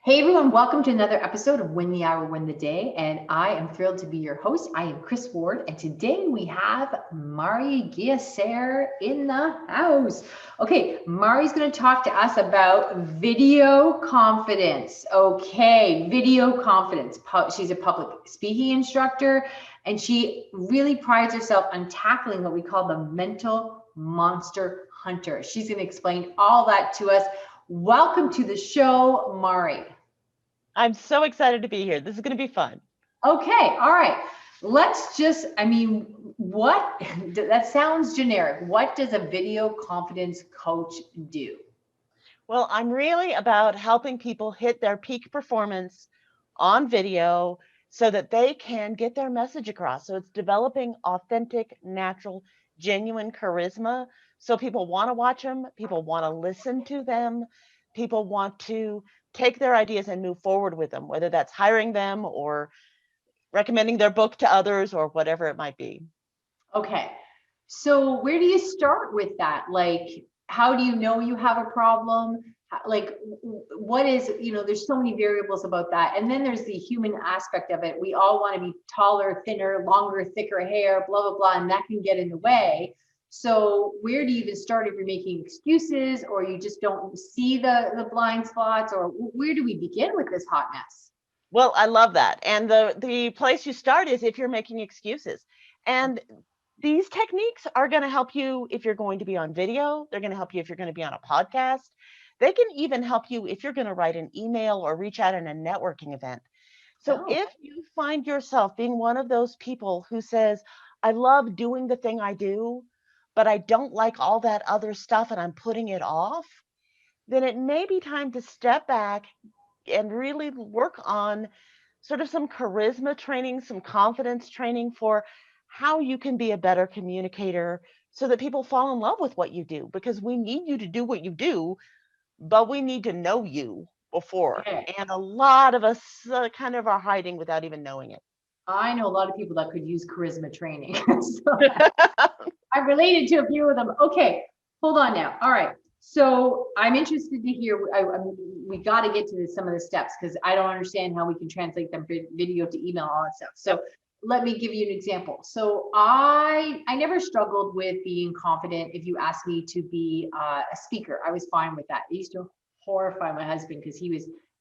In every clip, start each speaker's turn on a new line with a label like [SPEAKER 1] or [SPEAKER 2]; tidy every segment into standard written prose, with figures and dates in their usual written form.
[SPEAKER 1] Hey everyone, welcome to another episode of Win the Hour, Win the Day. And I am thrilled to be your host. I am Chris Ward, and today we have Mari Geasair in the house. Okay, Mari's going to talk to us about video confidence. Okay, video confidence. She's a public speaking instructor, and she really prides herself on tackling what we call the mental monster hunter. She's going to explain all that to us. Welcome to the show, Mari.
[SPEAKER 2] I'm so excited to be here. This is going to be fun.
[SPEAKER 1] Okay, all right. Let's just, what, that sounds generic. What does a video confidence coach do?
[SPEAKER 2] Well, I'm really about helping people hit their peak performance on video so that they can get their message across. So it's developing authentic, natural, genuine charisma. So people want to watch them, people want to listen to them, people want to take their ideas and move forward with them, whether that's hiring them or recommending their book to others or whatever it might be.
[SPEAKER 1] Okay, so where do you start with that? Like, how do you know you have a problem? Like, what is, there's so many variables about that. And then there's the human aspect of it. We all want to be taller, thinner, longer, thicker hair, blah, blah, blah, and that can get in the way. So where do you even start if you're making excuses or you just don't see the blind spots, or where do we begin with this hot mess?
[SPEAKER 2] Well, I love that. And the place you start is if you're making excuses. And these techniques are going to help you if you're going to be on video. They're going to help you if you're going to be on a podcast. They can even help you if you're going to write an email or reach out in a networking event. So
[SPEAKER 1] Oh,
[SPEAKER 2] if you find yourself being one of those people who says, I love doing the thing I do, but I don't like all that other stuff and I'm putting it off, then it may be time to step back and really work on sort of some charisma training, some confidence training for how you can be a better communicator so that people fall in love with what you do, because we need you to do what you do, but we need to know you before.
[SPEAKER 1] okay.
[SPEAKER 2] And a lot of us kind of are hiding without even knowing it.
[SPEAKER 1] I know a lot of people that could use charisma training. So I'm related to a few of them. Okay, hold on now. All right. So I'm interested to hear. We got to get to some of the steps because I don't understand how we can translate them video to email, all that stuff. So let me give you an example. So I never struggled with being confident. If you asked me to be a speaker, I was fine with that. It used to horrify my husband because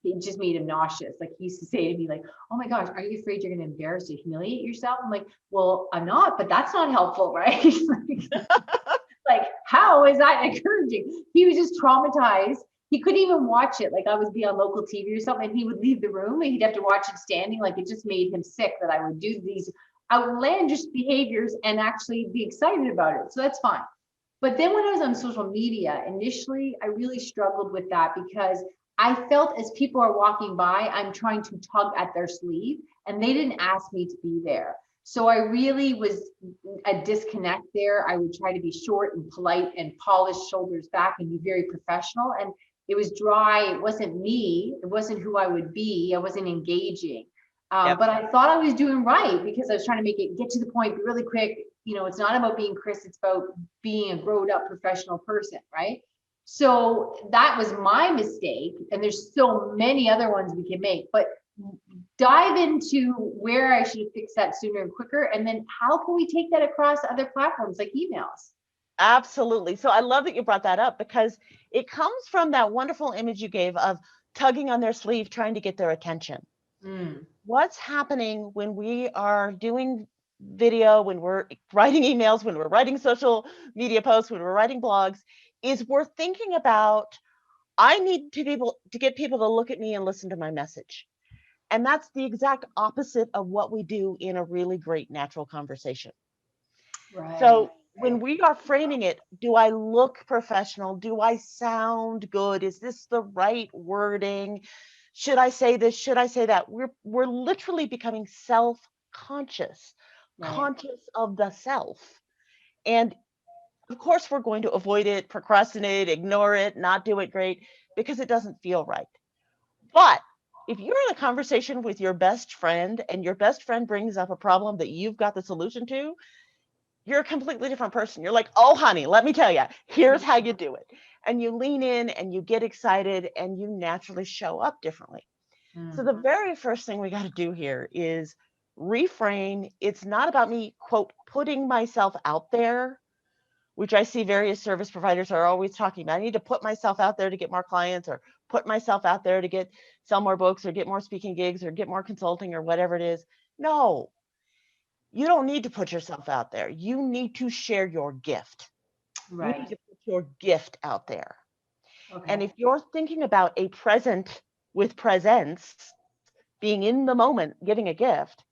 [SPEAKER 1] it just made him nauseous. Like he used to say to me, like, "Oh my gosh, are you afraid you're going to embarrass or humiliate yourself?" I'm like, "Well, I'm not, but that's not helpful, right?" Like, how is that encouraging? He was just traumatized. He couldn't even watch it. Like I was be on local TV or something, and he would leave the room and he'd have to watch it standing. Like it just made him sick that I would do these outlandish behaviors and actually be excited about it. So that's fine. But then when I was on social media, initially, I really struggled with that because I felt as people are walking by, I'm trying to tug at their sleeve and they didn't ask me to be there. So I really was a disconnect there. I would try to be short and polite and polished shoulders back and be very professional. And it was dry. It wasn't me. It wasn't who I would be. I wasn't engaging.
[SPEAKER 2] Yep.
[SPEAKER 1] But I thought I was doing right because I was trying to make it get to the point, be really quick. It's not about being Chris, it's about being a grown up professional person, right? So that was my mistake. And there's so many other ones we can make, but dive into where I should have fixed that sooner and quicker. And then how can we take that across other platforms like emails?
[SPEAKER 2] Absolutely. So I love that you brought that up because it comes from that wonderful image you gave of tugging on their sleeve, trying to get their attention.
[SPEAKER 1] Mm,
[SPEAKER 2] What's happening when we are doing video, when we're writing emails, when we're writing social media posts, when we're writing blogs, is we're thinking about, I need to be able to get people to look at me and listen to my message. And that's the exact opposite of what we do in a really great natural conversation.
[SPEAKER 1] right.
[SPEAKER 2] So when we are framing it, do I look professional? Do I sound good? Is this the right wording? Should I say this? Should I say that? We're literally becoming self-conscious,
[SPEAKER 1] Right.
[SPEAKER 2] conscious of the self. And of course we're going to avoid it, procrastinate, ignore it, not do it great because it doesn't feel right. But if you're in a conversation with your best friend and your best friend brings up a problem that you've got the solution to, you're a completely different person. You're like, oh, honey, let me tell you, here's how you do it. And you lean in and you get excited and you naturally show up differently. So the very first thing we got to do here is reframe. It's not about me, quote, putting myself out there, which I see various service providers are always talking about. I need to put myself out there to get more clients, or put myself out there to sell more books, or get more speaking gigs, or get more consulting, or whatever it is. No, you don't need to put yourself out there. You need to share your gift. You need
[SPEAKER 1] Right.
[SPEAKER 2] to put your gift out there. And
[SPEAKER 1] Okay.
[SPEAKER 2] if you're thinking about a present with presence, being in the moment, giving a gift,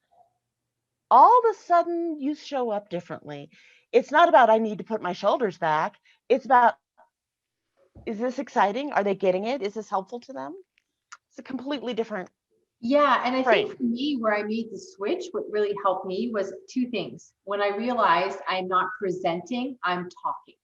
[SPEAKER 2] all of a sudden you show up differently. It's not about I need to put my shoulders back. It's about, is this exciting? Are they getting it? Is this helpful to them? It's a completely different
[SPEAKER 1] Yeah, and I think
[SPEAKER 2] frame.
[SPEAKER 1] for me, where I made the switch, what really helped me was two things. When I realized I'm not presenting, I'm talking,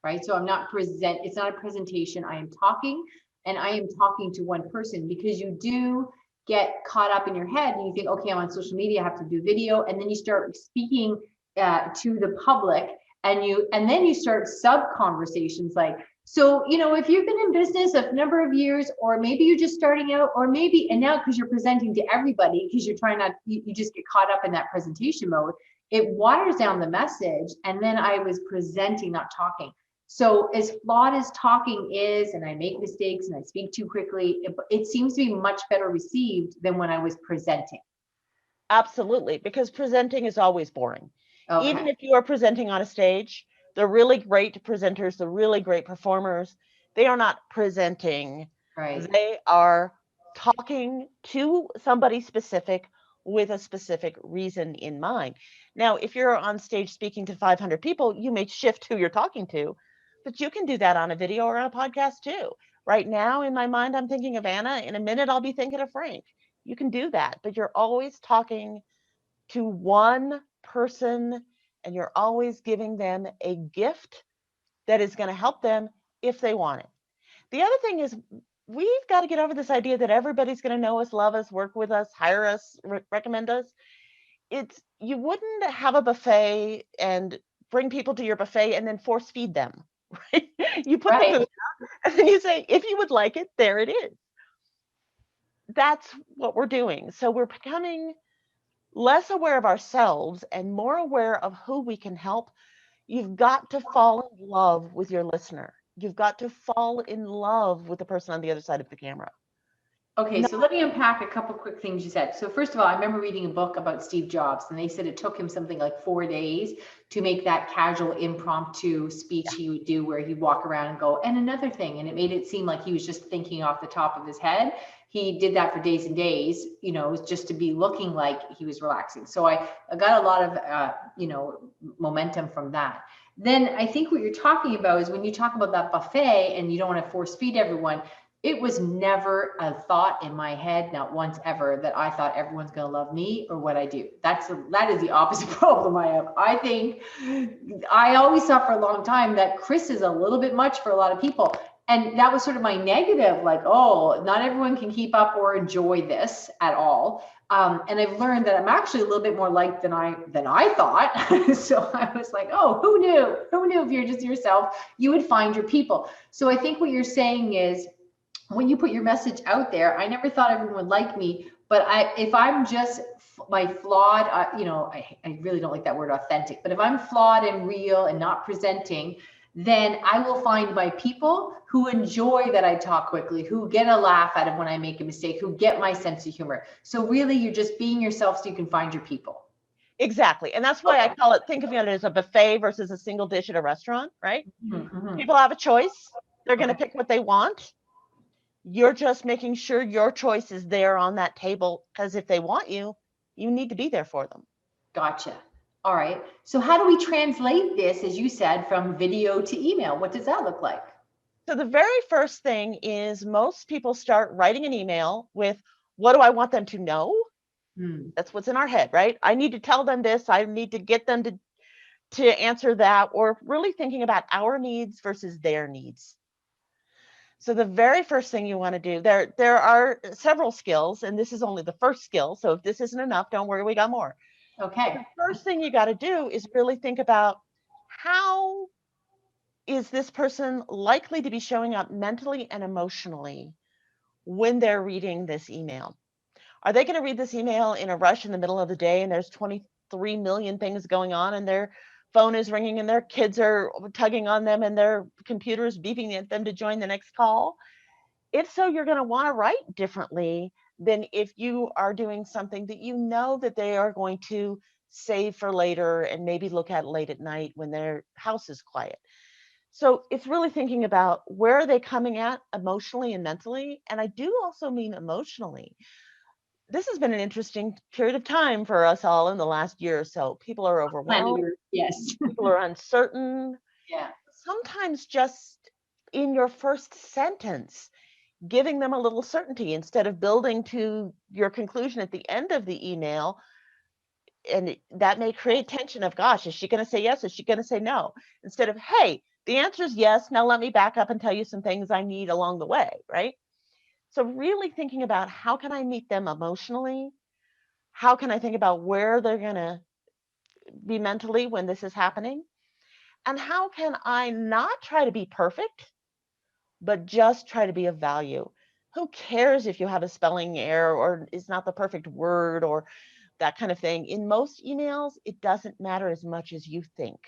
[SPEAKER 1] right? So I'm not present, it's not a presentation, I am talking, and I am talking to one person, because you do get caught up in your head and you think, okay, I'm on social media, I have to do video, and then you start speaking to the public, and then you start sub conversations like, so, if you've been in business a number of years, or maybe you're just starting out, or maybe, and now because you're presenting to everybody, because you're trying not, you just get caught up in that presentation mode, it waters down the message. And then I was presenting, not talking. So as flawed as talking is, and I make mistakes and I speak too quickly, it seems to be much better received than when I was presenting.
[SPEAKER 2] Absolutely, because presenting is always boring. Even
[SPEAKER 1] Okay,
[SPEAKER 2] if you are presenting on a stage, the really great presenters, the really great performers, they are not presenting.
[SPEAKER 1] right.
[SPEAKER 2] They are talking to somebody specific with a specific reason in mind. Now, if you're on stage speaking to 500 people, you may shift who you're talking to, but you can do that on a video or on a podcast too. Right now, in my mind, I'm thinking of Anna. In a minute, I'll be thinking of Frank. You can do that, but you're always talking to one person, and you're always giving them a gift that is going to help them if they want it. The other thing is, we've got to get over this idea that everybody's going to know us, love us, work with us, hire us, recommend us. It's, you wouldn't have a buffet and bring people to your buffet and then force feed them, right? You put the
[SPEAKER 1] Right.
[SPEAKER 2] food out and then you say, if you would like it, there it is. That's what we're doing. So we're becoming less aware of ourselves and more aware of who we can help. You've got to fall in love with your listener. You've got to fall in love with the person on the other side of the camera.
[SPEAKER 1] Okay,
[SPEAKER 2] Not
[SPEAKER 1] so let me unpack a couple quick things you said. So first of all, I remember reading a book about Steve Jobs, and they said it took him something like 4 days to make that casual impromptu speech he would do where he'd walk around and go, and another thing, and it made it seem like he was just thinking off the top of his head. He did that for days and days, just to be looking like he was relaxing. So I got a lot of, momentum from that. Then I think what you're talking about is when you talk about that buffet and you don't want to force feed everyone, it was never a thought in my head, not once ever, that I thought everyone's going to love me or what I do. That is the opposite problem I have. I think I always thought for a long time that Chris is a little bit much for a lot of people. And that was sort of my negative, like, oh, not everyone can keep up or enjoy this at all. And I've learned that I'm actually a little bit more liked than I thought. So I was like, oh, who knew? Who knew if you're just yourself, you would find your people. So I think what you're saying is, when you put your message out there, I never thought everyone would like me, but if I'm just my flawed, I really don't like that word authentic, but if I'm flawed and real and not presenting, then I will find my people who enjoy that I talk quickly, who get a laugh out of when I make a mistake, who get my sense of humor. So really, you're just being yourself so you can find your people.
[SPEAKER 2] exactly. And that's why I
[SPEAKER 1] Okay.
[SPEAKER 2] call it, think of it as a buffet versus a single dish at a restaurant, right?
[SPEAKER 1] Mm-hmm.
[SPEAKER 2] People have a choice. They're going to
[SPEAKER 1] Okay.
[SPEAKER 2] pick what they want. You're just making sure your choice is there on that table, because if they want you, you need to be there for them.
[SPEAKER 1] Gotcha. All right. So how do we translate this, as you said, from video to email? What does that look like?
[SPEAKER 2] So the very first thing is most people start writing an email with, what do I want them to know?
[SPEAKER 1] Hmm.
[SPEAKER 2] That's what's in our head, right? I need to tell them this. I need to get them to answer that, or really thinking about our needs versus their needs. So the very first thing you want to do, there are several skills, and this is only the first skill. So if this isn't enough, don't worry, we got more. But
[SPEAKER 1] Okay.
[SPEAKER 2] the first thing you got to do is really think about, how is this person likely to be showing up mentally and emotionally when they're reading this email? Are they going to read this email in a rush in the middle of the day and there's 23 million things going on and their phone is ringing and their kids are tugging on them and their computer is beeping at them to join the next call? If so, you're going to want to write differently than if you are doing something that you know that they are going to save for later and maybe look at late at night when their house is quiet. So it's really thinking about where are they coming at emotionally and mentally. And I do also mean emotionally. This has been an interesting period of time for us all in the last year or so. People are overwhelmed,
[SPEAKER 1] Planet Earth, yes.
[SPEAKER 2] people are uncertain.
[SPEAKER 1] Yeah.
[SPEAKER 2] Sometimes just in your first sentence, giving them a little certainty instead of building to your conclusion at the end of the email. And that may create tension of, gosh, is she going to say yes? Is she going to say no? Instead of, hey, the answer is yes. Now let me back up and tell you some things I need along the way, right? So really thinking about how can I meet them emotionally? How can I think about where they're going to be mentally when this is happening? And how can I not try to be perfect, but just try to be of value? Who cares if you have a spelling error or is not the perfect word or that kind of thing? In most emails, it doesn't matter as much as you think.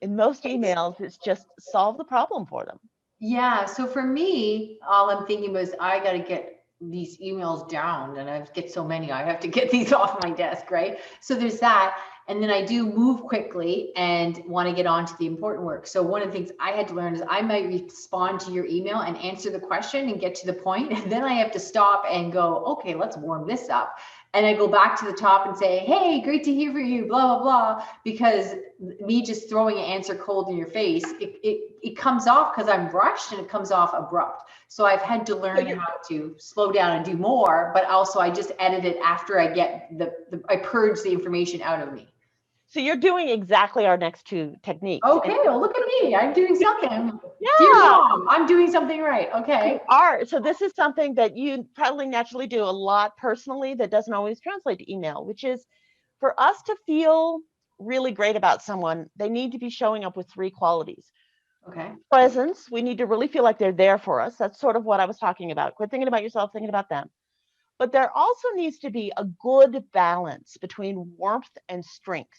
[SPEAKER 2] In most emails, it's just solve the problem for them.
[SPEAKER 1] Yeah, so for me, all I'm thinking was I got to get these emails down, and I get so many, I have to get these off my desk, right? So there's that. And then I do move quickly and want to get on to the important work. So one of the things I had to learn is I might respond to your email and answer the question and get to the point, and then I have to stop and go, okay, let's warm this up. And I go back to the top and say, hey, great to hear from you, blah, blah, blah, because me just throwing an answer cold in your face, it comes off because I'm rushed and it comes off abrupt. So I've had to learn how to slow down and do more, but also I just edit it after I get I purge the information out of me.
[SPEAKER 2] So you're doing exactly our next two techniques.
[SPEAKER 1] Okay, well, look at me. I'm doing something. Dear
[SPEAKER 2] Yeah,
[SPEAKER 1] mom, I'm doing something right. Okay.
[SPEAKER 2] you are. So this is something that you probably naturally do a lot personally that doesn't always translate to email, which is for us to feel really great about someone, they need to be showing up with three qualities.
[SPEAKER 1] Okay.
[SPEAKER 2] Presence, we need to really feel like they're there for us. That's sort of what I was talking about. Quit thinking about yourself, thinking about them. But there also needs to be a good balance between warmth and strength.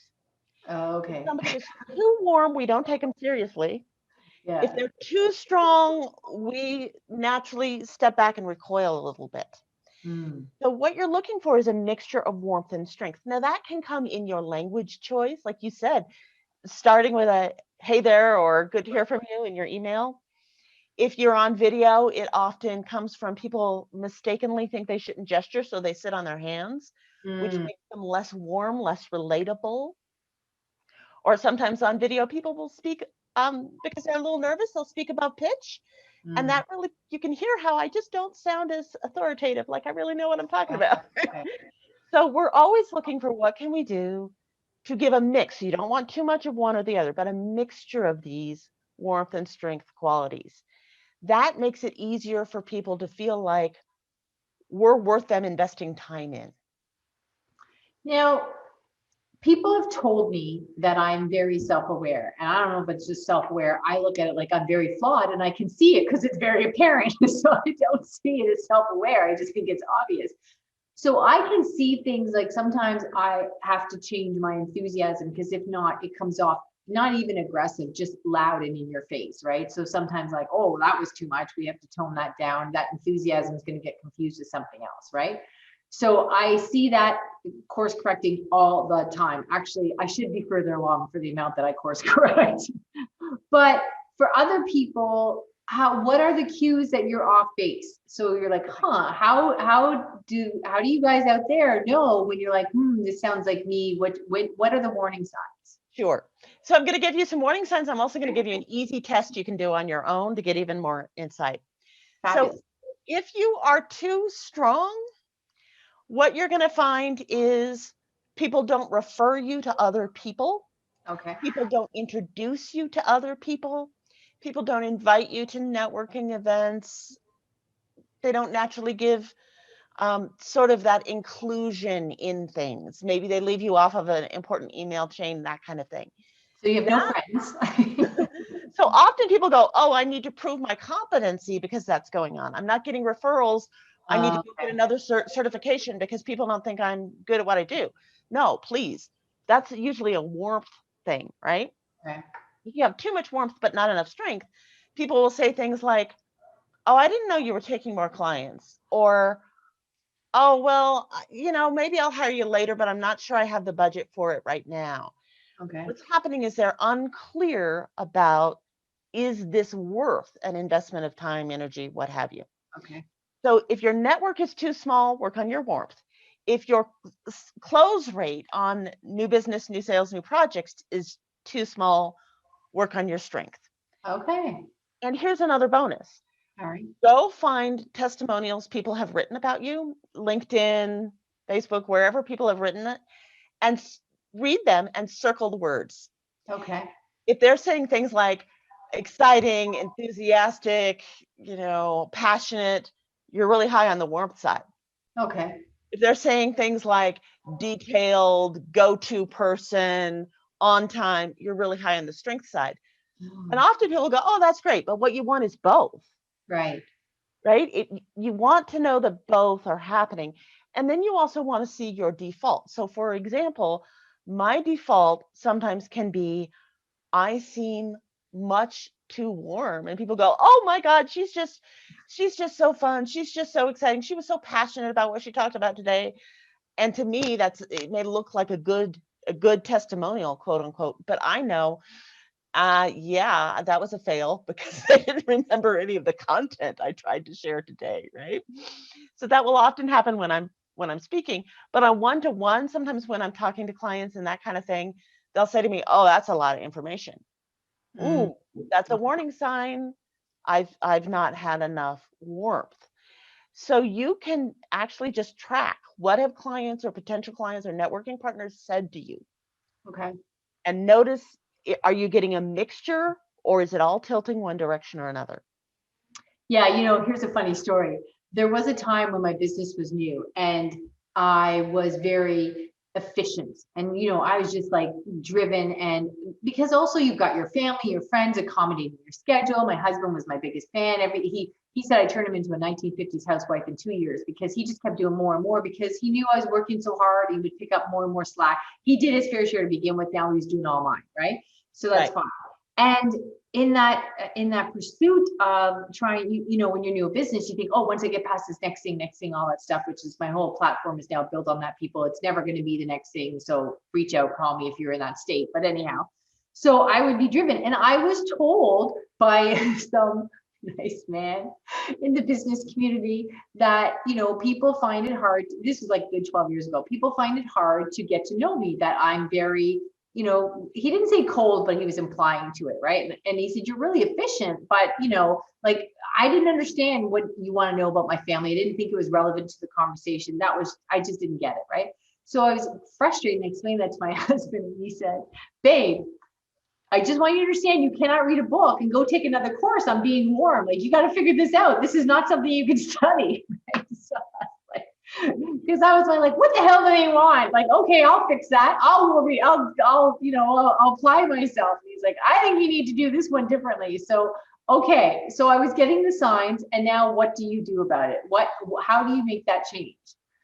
[SPEAKER 2] If
[SPEAKER 1] Okay.
[SPEAKER 2] somebody is too warm, we don't take them seriously. If
[SPEAKER 1] Yeah.
[SPEAKER 2] they're too strong, we naturally step back and recoil a little bit.
[SPEAKER 1] Mm.
[SPEAKER 2] So what you're looking for is a mixture of warmth and strength. Now that can come in your language choice, like you said, starting with a hey there or good to hear from you in your email. If you're on video, it often comes from people mistakenly think they shouldn't gesture, so they sit on their hands, which
[SPEAKER 1] Mm.
[SPEAKER 2] makes them less warm, less relatable. Or sometimes on video, people will speak because they're a little nervous, they'll speak above pitch. And
[SPEAKER 1] Mm.
[SPEAKER 2] that really, you can hear how I just don't sound as authoritative, like I really know what I'm talking
[SPEAKER 1] Okay.
[SPEAKER 2] about.
[SPEAKER 1] Okay.
[SPEAKER 2] So we're always looking for what can we do to give a mix. You don't want too much of one or the other, but a mixture of these warmth and strength qualities. That makes it easier for people to feel like we're worth them investing time in.
[SPEAKER 1] Now, people have told me that I'm very self-aware, and I don't know if it's just self-aware. I look at it like I'm very flawed, and I can see it because it's very apparent. So I don't see it as self-aware. I just think it's obvious. So I can see things like sometimes I have to change my enthusiasm because if not, it comes off not even aggressive, just loud and in your face, right? So sometimes like, oh, that was too much. We have to tone that down. That enthusiasm is going to get confused with something else, right? So I see that course correcting all the time. Actually, I should be further along for the amount that I course correct. But for other people, what are the cues that you're off base? So you're like, huh, how do you guys out there know when you're like, this sounds like me? What are the warning signs?
[SPEAKER 2] Sure. So I'm going to give you some warning signs. I'm also going to give you an easy test you can do on your own to get even more insight. So
[SPEAKER 1] Fabulous.
[SPEAKER 2] if you are too strong, what you're going to find is people don't refer you to other people.
[SPEAKER 1] Okay.
[SPEAKER 2] People don't introduce you to other people. People don't invite you to networking events. They don't naturally give sort of that inclusion in things. Maybe they leave you off of an important email chain, that kind of thing.
[SPEAKER 1] So you have no
[SPEAKER 2] That,
[SPEAKER 1] friends.
[SPEAKER 2] so often people go, oh, I need to prove my competency because that's going on. I'm not getting referrals I need to go get
[SPEAKER 1] Okay.
[SPEAKER 2] another certification because people don't think I'm good at what I do. No, please. That's usually a warmth thing, right?
[SPEAKER 1] Okay.
[SPEAKER 2] If you have too much warmth but not enough strength, people will say things like, "Oh, I didn't know you were taking more clients," or, "Oh, well, maybe I'll hire you later, but I'm not sure I have the budget for it right now."
[SPEAKER 1] Okay.
[SPEAKER 2] What's happening is they're unclear about, is this worth an investment of time, energy, what have you.
[SPEAKER 1] Okay.
[SPEAKER 2] So if your network is too small, work on your warmth. If your close rate on new business, new sales, new projects is too small, work on your strength.
[SPEAKER 1] Okay.
[SPEAKER 2] And here's another bonus.
[SPEAKER 1] All right.
[SPEAKER 2] Go find testimonials people have written about you, LinkedIn, Facebook, wherever people have written it, and read them and circle the words.
[SPEAKER 1] Okay.
[SPEAKER 2] If they're saying things like exciting, enthusiastic, passionate, you're really high on the warmth side.
[SPEAKER 1] Okay.
[SPEAKER 2] If they're saying things like detailed, go-to person, on time, you're really high on the strength side. And often people go, "Oh, that's great," but what you want is both,
[SPEAKER 1] Right.
[SPEAKER 2] right? You want to know that both are happening. And then you also want to see your default. So for example, my default sometimes can be, I seem much too warm, and people go, "Oh my god, she's just so fun, she's just so exciting, she was so passionate about what she talked about today." And to me, it may look like a good testimonial, quote unquote, but I know, yeah, that was a fail because I didn't remember any of the content I tried to share today, right? So that will often happen when I'm speaking. But on one-to-one, sometimes when I'm talking to clients and that kind of thing, they'll say to me, "Oh, that's a lot of information."
[SPEAKER 1] Mm.
[SPEAKER 2] Ooh, that's a warning sign. I've not had enough warmth. So you can actually just track, what have clients or potential clients or networking partners said to you,
[SPEAKER 1] Okay.
[SPEAKER 2] and notice, are you getting a mixture, or is it all tilting one direction or another?
[SPEAKER 1] Yeah, here's a funny story. There was a time when my business was new and I was very efficient. And I was just like driven, and because also you've got your family, your friends accommodating your schedule. My husband was my biggest fan. He said I turned him into a 1950s housewife in 2 years because he just kept doing more and more because he knew I was working so hard. He would pick up more and more slack. He did his fair share to begin with. Now he's doing all mine, right? So that's
[SPEAKER 2] Right.
[SPEAKER 1] fine. And in that pursuit of trying, when you're new a business, you think, oh, once I get past this next thing, all that stuff, which is my whole platform is now built on that. People, it's never going to be the next thing. So reach out, call me if you're in that state. But anyhow, so I would be driven, and I was told by some nice man in the business community that people find it hard. This is like a good 12 years ago. People find it hard to get to know me. That I'm very, he didn't say cold, but he was implying to it, right? And he said, "You're really efficient, but like I didn't understand what you want to know about my family. I didn't think it was relevant to the conversation. I just didn't get it, right?" So I was frustrated and explained that to my husband, and he said, "Babe, I just want you to understand you cannot read a book and go take another course on being warm. Like, you got to figure this out. This is not something you can study." Right? So, because I was like, what the hell do they want? Like, okay, I'll fix that. I'll apply myself. And he's like, "I think you need to do this one differently." So, okay. So I was getting the signs, and now what do you do about it? How do you make that change?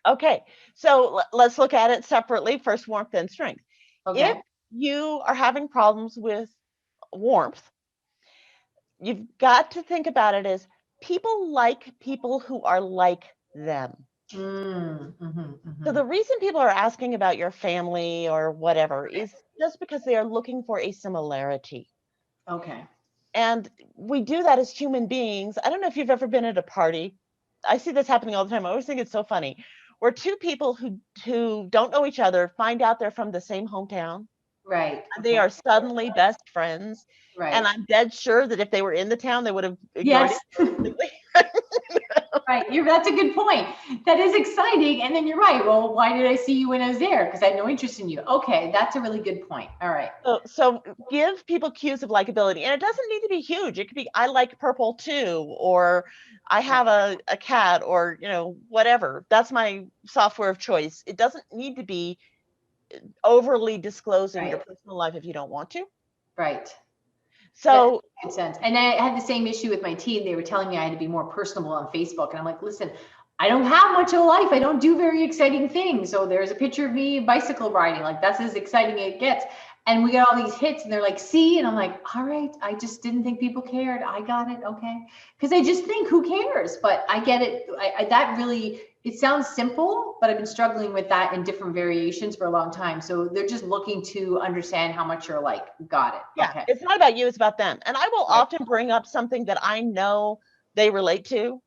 [SPEAKER 2] Okay, so let's look at it separately. First, warmth and strength. If
[SPEAKER 1] Okay.
[SPEAKER 2] you are having problems with warmth, you've got to think about it as, people like people who are like them. So the reason people are asking about your family or whatever is just because they are looking for a similarity.
[SPEAKER 1] Okay.
[SPEAKER 2] And we do that as human beings. I don't know if you've ever been at a party. I see this happening all the time. I always think it's so funny. Where two people who don't know each other find out they're from the same hometown,
[SPEAKER 1] Right.
[SPEAKER 2] and they
[SPEAKER 1] Okay.
[SPEAKER 2] are suddenly best friends. And
[SPEAKER 1] Right.
[SPEAKER 2] I'm dead sure that if they were in the town, they would have ignored
[SPEAKER 1] Yes.
[SPEAKER 2] each other completely.
[SPEAKER 1] Right. That's a good point. That is exciting. And then you're right. Well, why did I see you when I was there? Because I had no interest in you. Okay. That's a really good point. All right.
[SPEAKER 2] So give people cues of likability, and it doesn't need to be huge. It could be, "I like purple too," or "I have a cat," or whatever. That's my software of choice. It doesn't need to be overly disclosing your
[SPEAKER 1] Right.
[SPEAKER 2] personal life if you don't want to.
[SPEAKER 1] Right. That
[SPEAKER 2] So
[SPEAKER 1] makes sense. And I had the same issue with my team. They were telling me I had to be more personable on Facebook. And I'm like, listen, I don't have much of a life. I don't do very exciting things. So there's a picture of me bicycle riding. Like that's as exciting as it gets. And we get all these hits and they're like, see, and I'm like, all right, I just didn't think people cared. I got it. Okay. Because I just think who cares? But I get it. That really, it sounds simple, but I've been struggling with that in different variations for a long time. So they're just looking to understand how much you're like, got it.
[SPEAKER 2] Yeah,
[SPEAKER 1] Okay.
[SPEAKER 2] it's not about you, it's about them. And I will
[SPEAKER 1] Right.
[SPEAKER 2] often bring up something that I know they relate to,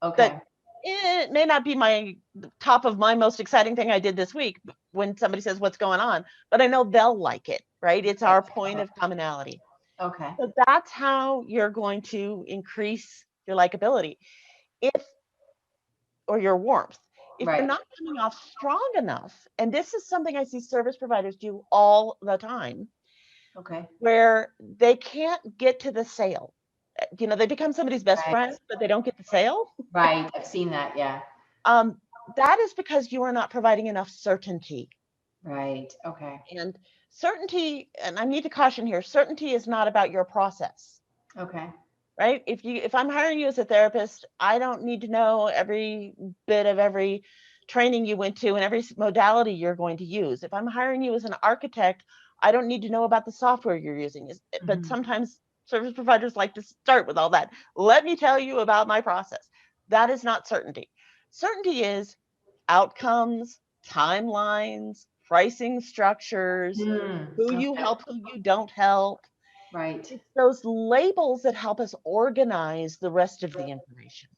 [SPEAKER 2] that
[SPEAKER 1] Okay.
[SPEAKER 2] it may not be my top of my most exciting thing I did this week when somebody says what's going on, but I know they'll like it, right? It's our point of commonality.
[SPEAKER 1] Okay.
[SPEAKER 2] So that's how you're going to increase your likability. If or your warmth. If you're
[SPEAKER 1] Right.
[SPEAKER 2] not coming off strong enough, and this is something I see service providers do all the time,
[SPEAKER 1] Okay.
[SPEAKER 2] where they can't get to the sale. They become somebody's best
[SPEAKER 1] Right.
[SPEAKER 2] friend, but they don't get the sale.
[SPEAKER 1] Right. I've seen that. Yeah.
[SPEAKER 2] Um, that is because you are not providing enough certainty.
[SPEAKER 1] Right. Okay.
[SPEAKER 2] And certainty, and I need to caution here, certainty is not about your process,
[SPEAKER 1] Okay.
[SPEAKER 2] right? If I'm hiring you as a therapist, I don't need to know every bit of every training you went to and every modality you're going to use. If I'm hiring you as an architect, I don't need to know about the software you're using. But sometimes service providers like to start with all that. Let me tell you about my process. That is not certainty. Certainty is outcomes, timelines, pricing structures, who you
[SPEAKER 1] Okay.
[SPEAKER 2] help, who you don't help.
[SPEAKER 1] Right.
[SPEAKER 2] It's those labels that help us organize the rest of the information.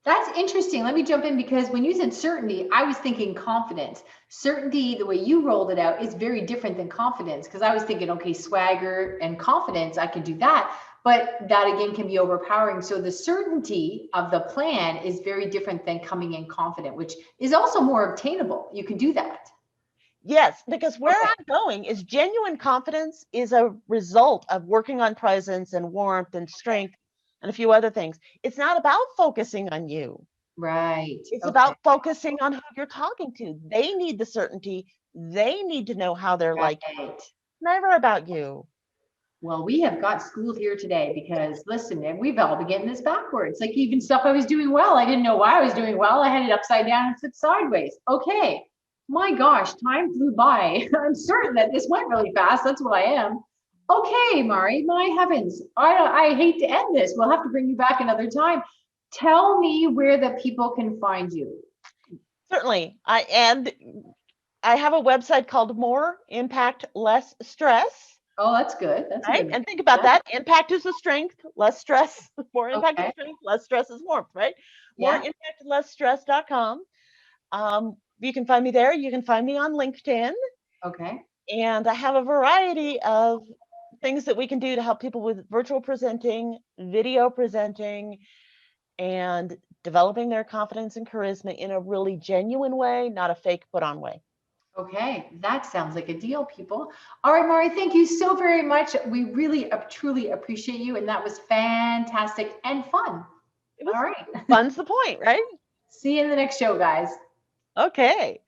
[SPEAKER 1] That's interesting. Let me jump in because when you said certainty, I was thinking confidence. Certainty, the way you rolled it out, is very different than confidence because I was thinking, okay, swagger and confidence, I can do that. But that again can be overpowering. So the certainty of the plan is very different than coming in confident, which is also more obtainable. You can do that.
[SPEAKER 2] Yes, because where
[SPEAKER 1] Okay.
[SPEAKER 2] I'm going is genuine confidence is a result of working on presence and warmth and strength and a few other things. It's not about focusing on you.
[SPEAKER 1] Right.
[SPEAKER 2] It's
[SPEAKER 1] Okay.
[SPEAKER 2] about focusing on who you're talking to. They need the certainty. They need to know how they're like.
[SPEAKER 1] Right.
[SPEAKER 2] Never about you.
[SPEAKER 1] Well, we have got schooled here today because listen, man, we've all been getting this backwards. Like even stuff I was doing well, I didn't know why I was doing well. I had it upside down and flipped sideways. Okay. My gosh, time flew by. I'm certain that this went really fast. That's what I am. Okay, Mari, my heavens. I hate to end this. We'll have to bring you back another time. Tell me where the people can find you.
[SPEAKER 2] Certainly. I have a website called More Impact, Less Stress.
[SPEAKER 1] Oh, that's good. That's a
[SPEAKER 2] Right?
[SPEAKER 1] good.
[SPEAKER 2] And think about
[SPEAKER 1] Yeah.
[SPEAKER 2] that. Impact is the strength, less stress. More impact is
[SPEAKER 1] Okay.
[SPEAKER 2] strength, less stress is warmth, right? More
[SPEAKER 1] Yeah.
[SPEAKER 2] impact, less stress.com. You can find me there. You can find me on LinkedIn.
[SPEAKER 1] Okay.
[SPEAKER 2] And I have a variety of things that we can do to help people with virtual presenting, video presenting, and developing their confidence and charisma in a really genuine way, not a fake put on way.
[SPEAKER 1] Okay, that sounds like a deal, people. All right, Mari, thank you so very much. We really truly appreciate you, and that was fantastic and fun.
[SPEAKER 2] It was
[SPEAKER 1] All right.
[SPEAKER 2] fun's the point, right?
[SPEAKER 1] See you in the next show, guys.
[SPEAKER 2] Okay.